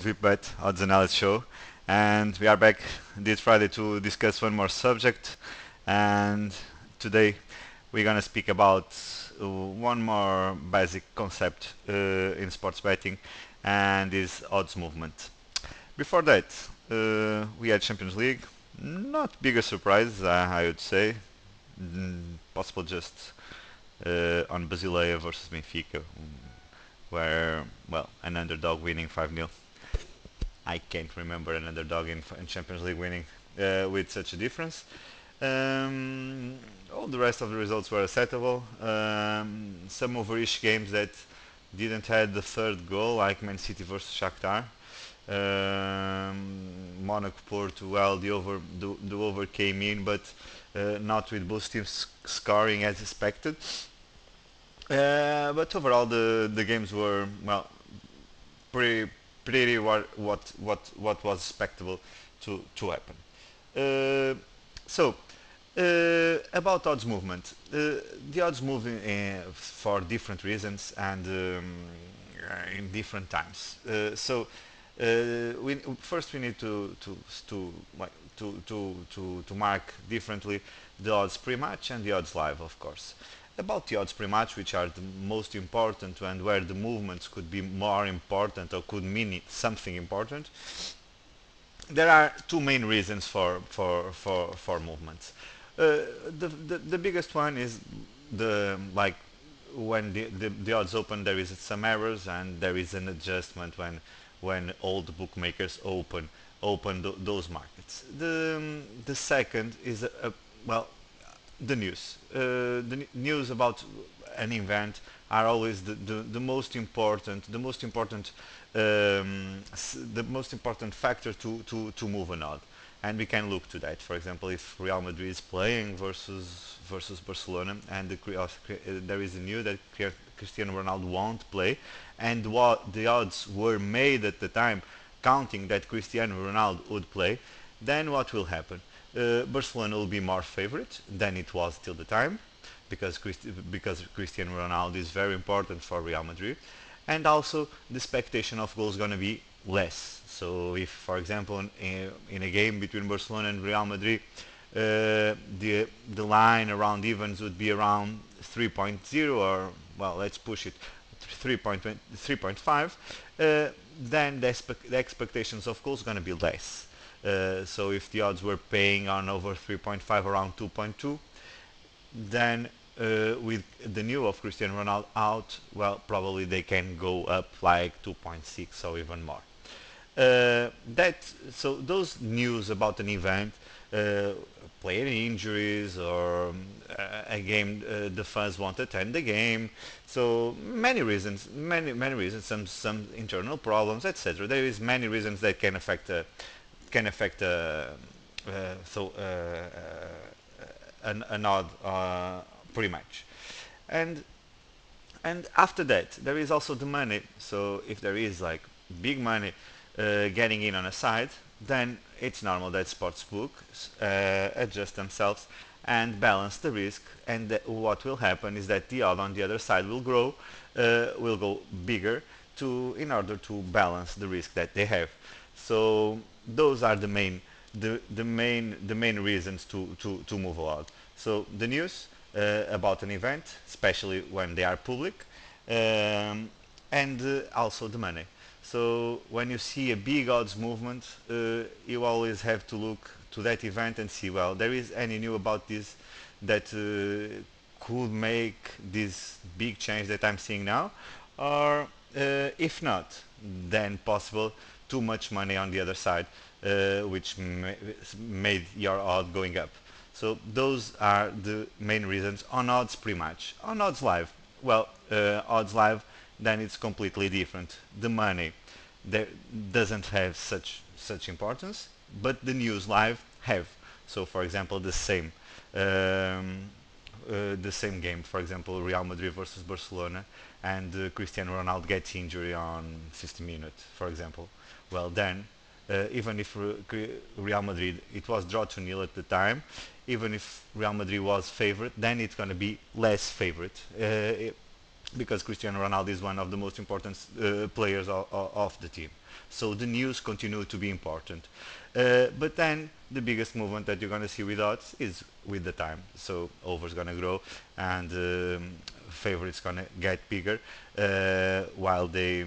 VIP-bet odds analysis show, and we are back this Friday to discuss one more subject. And today we're gonna speak about one more basic concept in sports betting, and is odds movement. Before that, we had Champions League. Not bigger surprise, I would say. Possible just on Basileia versus Benfica, where an underdog winning 5-0. I can't remember an underdog in Champions League winning with such a difference. All the rest of the results were acceptable. Some overish games that didn't have the third goal, like Man City versus Shakhtar. Monaco Porto, well, the over came in, but not with both teams scoring as expected. But overall, the games were pretty what was expectable to happen. Uh, so about odds movement, the odds move for different reasons and in different times. First we need to mark differently the odds pre-match and the odds live, of course. About the odds pre-match, which are the most important and where the movements could be more important or could mean something important, there are two main reasons for movements. The biggest one is the like when the odds open, there is some errors and there is an adjustment when all the bookmakers open those markets. The second is well the news. The news about an event are always the most important, the most important factor to move an odd. And we can look to that. For example, if Real Madrid is playing versus Barcelona, and there is a news that Cristiano Ronaldo won't play, and what the odds were made at the time, counting that Cristiano Ronaldo would play, then what will happen? Barcelona will be more favorite than it was till the time, because Cristiano Ronaldo is very important for Real Madrid, and also the expectation of goals going to be less. So if, for example, in a game between Barcelona and Real Madrid, the line around evens would be around 3.0, or let's push it 3.5, then the expectations of goals going to be less. So if the odds were paying on over 3.5 around 2.2, then with the new of Cristiano Ronaldo out, probably they can go up like 2.6 or even more. So those news about an event, player injuries, or a game the fans won't attend the game. So many reasons, many reasons, some internal problems, etc. There is many reasons that can affect an odd pre-match. And after that, there is also the money. So if there is like big money getting in on a side, then it's normal that sportsbooks adjust themselves and balance the risk. And what will happen is that the odd on the other side will grow, will go bigger in order to balance the risk that they have. So those are the main reasons to move a lot. So the news about an event, especially when they are public, and also the money. So when you see a big odds movement, you always have to look to that event and see, there is any new about this that could make this big change that I'm seeing now, or if not, then possible too much money on the other side, which made your odd going up. So those are the main reasons on odds pre-match. On odds live, odds live, then it's completely different. The money there doesn't have such importance, but the news live have. So for example, um, the same game, for example, Real Madrid versus Barcelona, and Cristiano Ronaldo gets injury on 50 minutes, for example. Then even if Real Madrid, it was draw to nil at the time, even if Real Madrid was favorite, then it's going to be less favorite. because Cristiano Ronaldo is one of the most important players of the team. So the news continue to be important. But then the biggest movement that you're going to see with odds is with the time. So over's going to grow and favorites going to get bigger while they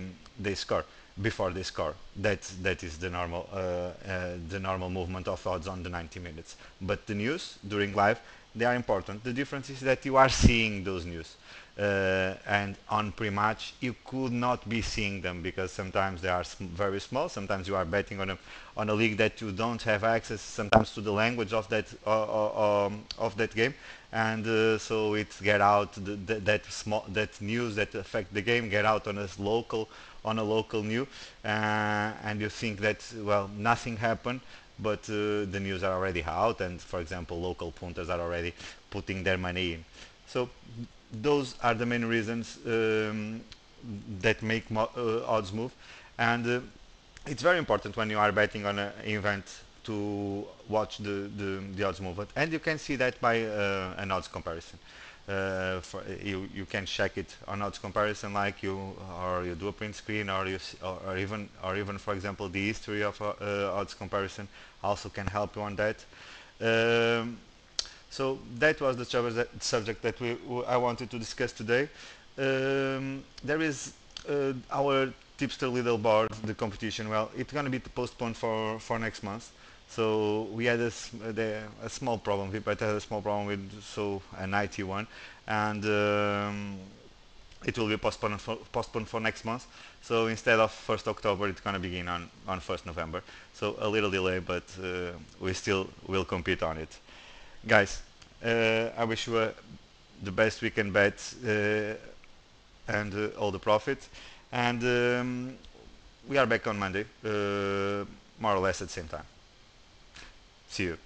score before they score. That is the normal movement of odds on the 90 minutes. But the news during live, they are important. The difference is that you are seeing those news. And on pre-match you could not be seeing them because sometimes they are very small. Sometimes you are betting on a league that you don't have access sometimes to the language of that game, and so it's get out that news that affect the game get out on a local news, and you think that well nothing happened, but the news are already out, and for example local punters are already putting their money in. So those are the main reasons that make odds move, and it's very important when you are betting on an event to watch the odds movement, and you can see that by an odds comparison. You can check it on odds comparison, like you do a print screen, or even for example the history of odds comparison also can help you on that. Um, so that was the subject that I wanted to discuss today. There is our Tipster Leaderboard, the competition. Well, it's going to be postponed for next month. So we had a small problem. We had a small problem with an IT one, and it will be postponed for next month. So instead of 1st October, it's going to begin on 1st November. So a little delay, but we still will compete on it. Guys, I wish you the best weekend bet and all the profits. And we are back on Monday, more or less at the same time. See you.